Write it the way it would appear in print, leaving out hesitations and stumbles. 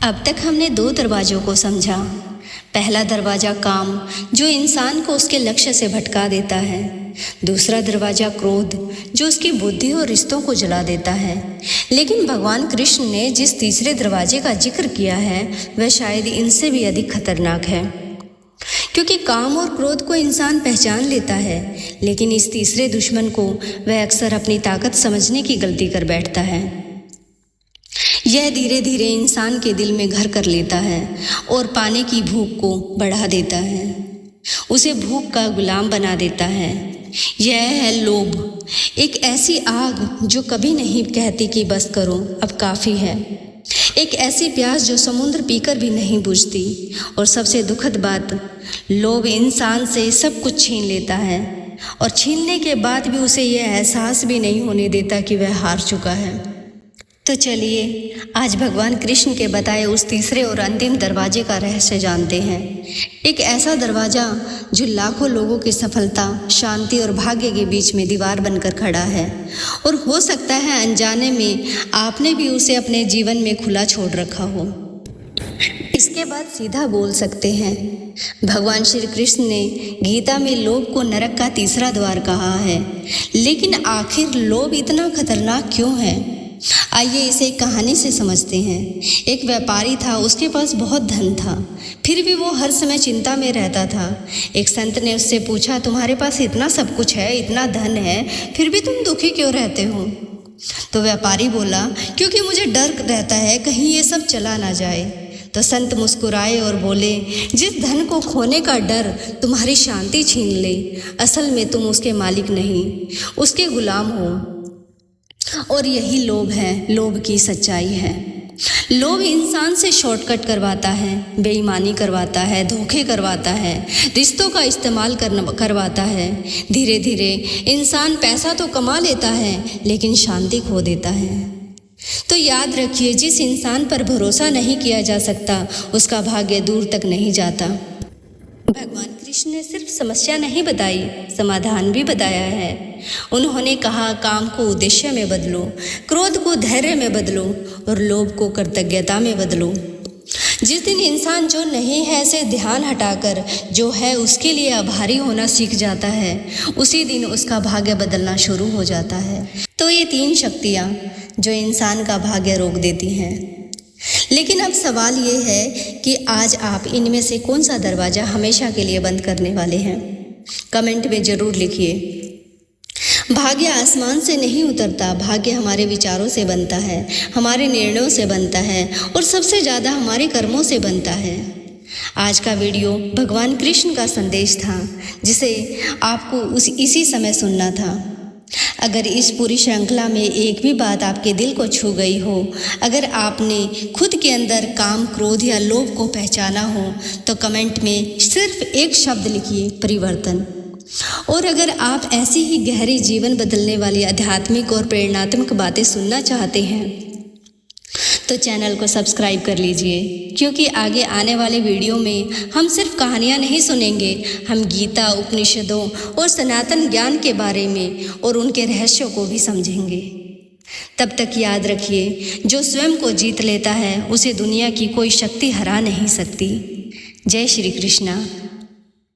अब तक हमने दो दरवाज़ों को समझा। पहला दरवाज़ा काम, जो इंसान को उसके लक्ष्य से भटका देता है। दूसरा दरवाज़ा क्रोध, जो उसकी बुद्धि और रिश्तों को जला देता है। लेकिन भगवान कृष्ण ने जिस तीसरे दरवाजे का जिक्र किया है वह शायद इनसे भी अधिक खतरनाक है, क्योंकि काम और क्रोध को इंसान पहचान लेता है, लेकिन इस तीसरे दुश्मन को वह अक्सर अपनी ताकत समझने की गलती कर बैठता है। यह धीरे धीरे इंसान के दिल में घर कर लेता है और पाने की भूख को बढ़ा देता है, उसे भूख का गुलाम बना देता है। यह है लोभ, एक ऐसी आग जो कभी नहीं कहती कि बस करो, अब काफ़ी है। एक ऐसी प्यास जो समुद्र पीकर भी नहीं बुझती। और सबसे दुखद बात, लोभ इंसान से सब कुछ छीन लेता है और छीनने के बाद भी उसे यह एहसास भी नहीं होने देता कि वह हार चुका है। तो चलिए आज भगवान कृष्ण के बताए उस तीसरे और अंतिम दरवाजे का रहस्य जानते हैं। एक ऐसा दरवाज़ा जो लाखों लोगों की सफलता, शांति और भाग्य के बीच में दीवार बनकर खड़ा है, और हो सकता है अनजाने में आपने भी उसे अपने जीवन में खुला छोड़ रखा हो। इसके बाद सीधा बोल सकते हैं, भगवान श्री कृष्ण ने गीता में लोभ को नरक का तीसरा द्वार कहा है। लेकिन आखिर लोभ इतना खतरनाक क्यों है? आइए इसे एक कहानी से समझते हैं। एक व्यापारी था, उसके पास बहुत धन था, फिर भी वो हर समय चिंता में रहता था। एक संत ने उससे पूछा, तुम्हारे पास इतना सब कुछ है, इतना धन है, फिर भी तुम दुखी क्यों रहते हो? तो व्यापारी बोला, क्योंकि मुझे डर रहता है कहीं ये सब चला ना जाए। तो संत मुस्कुराए और बोले, जिस धन को खोने का डर तुम्हारी शांति छीन ले, असल में तुम उसके मालिक नहीं, उसके गुलाम हो। और यही लोभ है, लोभ की सच्चाई है। लोभ इंसान से शॉर्टकट करवाता है, बेईमानी करवाता है, धोखे करवाता है, रिश्तों का इस्तेमाल करवाता है। धीरे धीरे इंसान पैसा तो कमा लेता है, लेकिन शांति खो देता है। तो याद रखिए, जिस इंसान पर भरोसा नहीं किया जा सकता उसका भाग्य दूर तक नहीं जाता। भगवान कृष्ण ने सिर्फ समस्या नहीं बताई, समाधान भी बताया है। उन्होंने कहा, काम को उद्देश्य में बदलो, क्रोध को धैर्य में बदलो और लोभ को कृतज्ञता में बदलो। जिस दिन इंसान जो नहीं है से ध्यान हटाकर जो है उसके लिए आभारी होना सीख जाता है, उसी दिन उसका भाग्य बदलना शुरू हो जाता है। तो ये तीन शक्तियाँ जो इंसान का भाग्य रोक देती हैं। लेकिन अब सवाल ये है कि आज आप इनमें से कौन सा दरवाज़ा हमेशा के लिए बंद करने वाले हैं? कमेंट में ज़रूर लिखिए। भाग्य आसमान से नहीं उतरता, भाग्य हमारे विचारों से बनता है, हमारे निर्णयों से बनता है और सबसे ज़्यादा हमारे कर्मों से बनता है। आज का वीडियो भगवान कृष्ण का संदेश था, जिसे आपको इसी समय सुनना था। अगर इस पूरी श्रृंखला में एक भी बात आपके दिल को छू गई हो, अगर आपने खुद के अंदर काम, क्रोध या लोभ को पहचाना हो, तो कमेंट में सिर्फ एक शब्द लिखिए, परिवर्तन। और अगर आप ऐसी ही गहरी जीवन बदलने वाली आध्यात्मिक और प्रेरणात्मक बातें सुनना चाहते हैं तो चैनल को सब्सक्राइब कर लीजिए, क्योंकि आगे आने वाले वीडियो में हम सिर्फ कहानियाँ नहीं सुनेंगे, हम गीता, उपनिषदों और सनातन ज्ञान के बारे में और उनके रहस्यों को भी समझेंगे। तब तक याद रखिए, जो स्वयं को जीत लेता है उसे दुनिया की कोई शक्ति हरा नहीं सकती। जय श्री कृष्णा।